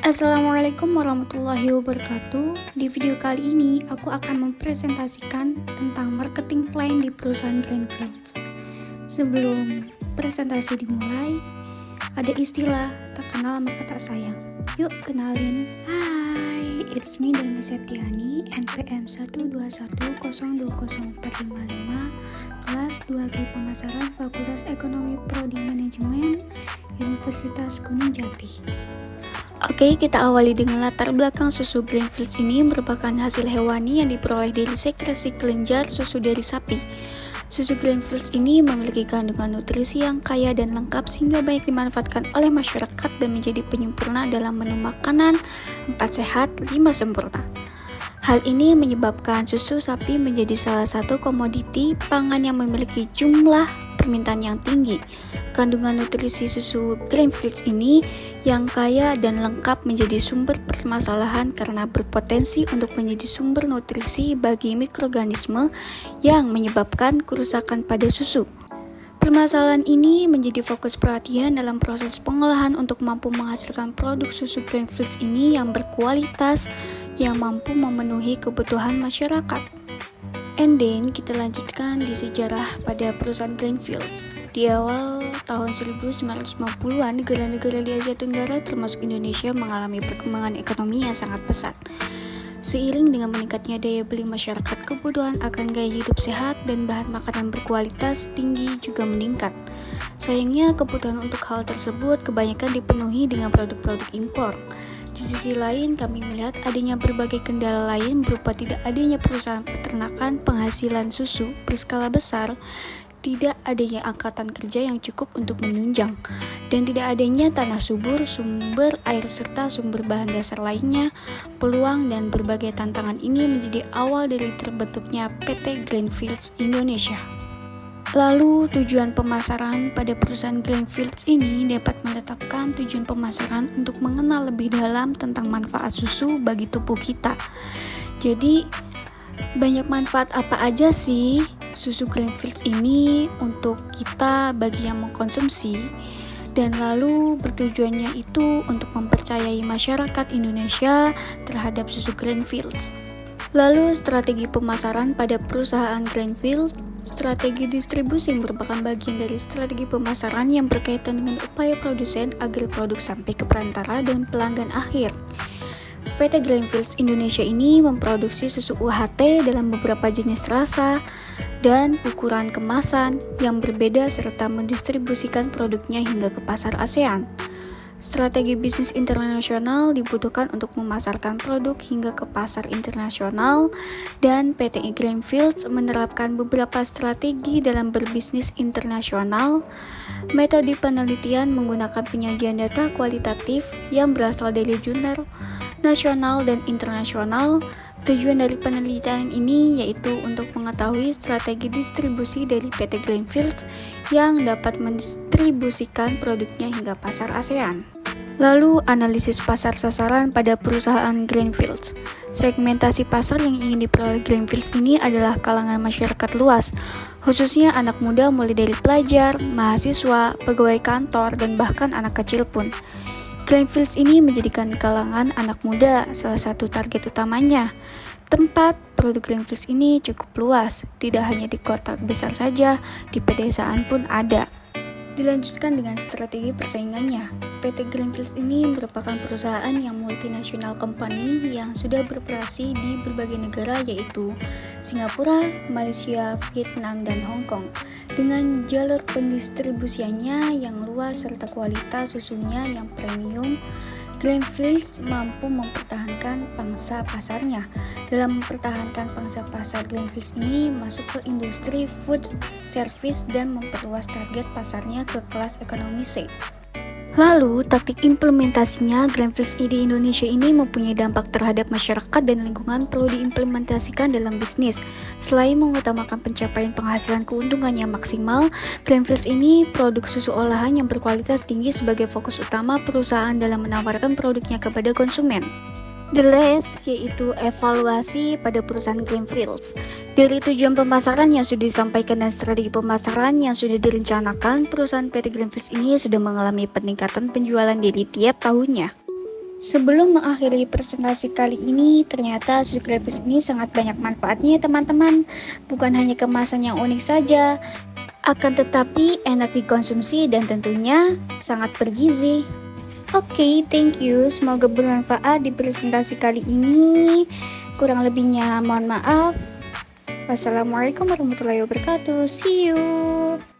Assalamualaikum warahmatullahi wabarakatuh. Di video kali ini aku akan mempresentasikan tentang marketing plan di perusahaan Greenfields. Sebelum presentasi dimulai, ada istilah tak kenal maka tak sayang. Yuk kenalin. Hai, it's me Doni Septiani, NPM 121020455, kelas 2G Pemasaran Fakultas Ekonomi Prodi Manajemen, Universitas Gunung Jati. Oke, kita awali dengan latar belakang susu Greenfields ini merupakan hasil hewani yang diperoleh dari sekresi kelenjar susu dari sapi. Susu Greenfields ini memiliki kandungan nutrisi yang kaya dan lengkap sehingga banyak dimanfaatkan oleh masyarakat dan menjadi penyempurna dalam menu makanan 4 sehat, 5 sempurna. Hal ini menyebabkan susu sapi menjadi salah satu komoditi pangan yang memiliki jumlah permintaan yang tinggi. Kandungan nutrisi susu Greenfields ini yang kaya dan lengkap menjadi sumber permasalahan karena berpotensi untuk menjadi sumber nutrisi bagi mikroorganisme yang menyebabkan kerusakan pada susu. Permasalahan ini menjadi fokus perhatian dalam proses pengolahan untuk mampu menghasilkan produk susu Greenfields ini yang berkualitas yang mampu memenuhi kebutuhan masyarakat. And then kita lanjutkan di sejarah pada perusahaan Greenfields. Di awal tahun 1950-an, negara-negara di Asia Tenggara termasuk Indonesia mengalami perkembangan ekonomi yang sangat pesat. Seiring dengan meningkatnya daya beli masyarakat, kebutuhan akan gaya hidup sehat dan bahan makanan berkualitas tinggi juga meningkat. Sayangnya, kebutuhan untuk hal tersebut kebanyakan dipenuhi dengan produk-produk impor. Di sisi lain, kami melihat adanya berbagai kendala lain berupa tidak adanya perusahaan peternakan penghasilan susu berskala besar, tidak adanya angkatan kerja yang cukup untuk menunjang, dan tidak adanya tanah subur, sumber air serta sumber bahan dasar lainnya. Peluang dan berbagai tantangan ini menjadi awal dari terbentuknya PT Greenfields Indonesia. Lalu tujuan pemasaran pada perusahaan Greenfields ini dapat menetapkan tujuan pemasaran untuk mengenal lebih dalam tentang manfaat susu bagi tubuh kita. Jadi banyak manfaat apa aja sih susu Greenfields ini untuk kita bagi yang mengkonsumsi, dan lalu bertujuannya itu untuk mempercayai masyarakat Indonesia terhadap susu Greenfields. Lalu strategi pemasaran pada perusahaan Greenfields. Strategi distribusi merupakan bagian dari strategi pemasaran yang berkaitan dengan upaya produsen agar produk sampai ke perantara dan pelanggan akhir. PT Greenfields Indonesia ini memproduksi susu UHT dalam beberapa jenis rasa dan ukuran kemasan yang berbeda serta mendistribusikan produknya hingga ke pasar ASEAN. Strategi bisnis internasional dibutuhkan untuk memasarkan produk hingga ke pasar internasional, dan PT Greenfields menerapkan beberapa strategi dalam berbisnis internasional. Metode penelitian menggunakan penyajian data kualitatif yang berasal dari jurnal nasional dan internasional. Tujuan dari penelitian ini yaitu untuk mengetahui strategi distribusi dari PT Greenfields yang dapat mendistribusikan produknya hingga pasar ASEAN. Lalu, analisis pasar sasaran pada perusahaan Greenfields. Segmentasi pasar yang ingin diperoleh Greenfields ini adalah kalangan masyarakat luas, khususnya anak muda mulai dari pelajar, mahasiswa, pegawai kantor, dan bahkan anak kecil pun. Greenfields ini menjadikan kalangan anak muda salah satu target utamanya. Tempat produk Greenfields ini cukup luas, tidak hanya di kota besar saja, di pedesaan pun ada. Dilanjutkan dengan strategi persaingannya. PT Greenfields ini merupakan perusahaan yang multinational company yang sudah beroperasi di berbagai negara yaitu Singapura, Malaysia, Vietnam, dan Hong Kong. Dengan jalur pendistribusiannya yang luas serta kualitas susunya yang premium, Greenfields mampu mempertahankan pangsa pasarnya. Dalam mempertahankan pangsa pasar, Greenfields ini masuk ke industri food service dan memperluas target pasarnya ke kelas ekonomi C. Lalu, taktik implementasinya Greenfields di Indonesia ini mempunyai dampak terhadap masyarakat dan lingkungan perlu diimplementasikan dalam bisnis. Selain mengutamakan pencapaian penghasilan keuntungan yang maksimal, Greenfields ini produk susu olahan yang berkualitas tinggi sebagai fokus utama perusahaan dalam menawarkan produknya kepada konsumen. The last yaitu evaluasi pada perusahaan Greenfields. Dari tujuan pemasaran yang sudah disampaikan dan strategi pemasaran yang sudah direncanakan, perusahaan PT Greenfields ini sudah mengalami peningkatan penjualan dari tiap tahunnya. Sebelum mengakhiri presentasi kali ini, ternyata susu grafis ini sangat banyak manfaatnya ya teman-teman. Bukan hanya kemasan yang unik saja, akan tetapi enak dikonsumsi dan tentunya sangat bergizi. Oke, thank you. Semoga bermanfaat di presentasi kali ini. Kurang lebihnya mohon maaf. Wassalamualaikum warahmatullahi wabarakatuh. See you.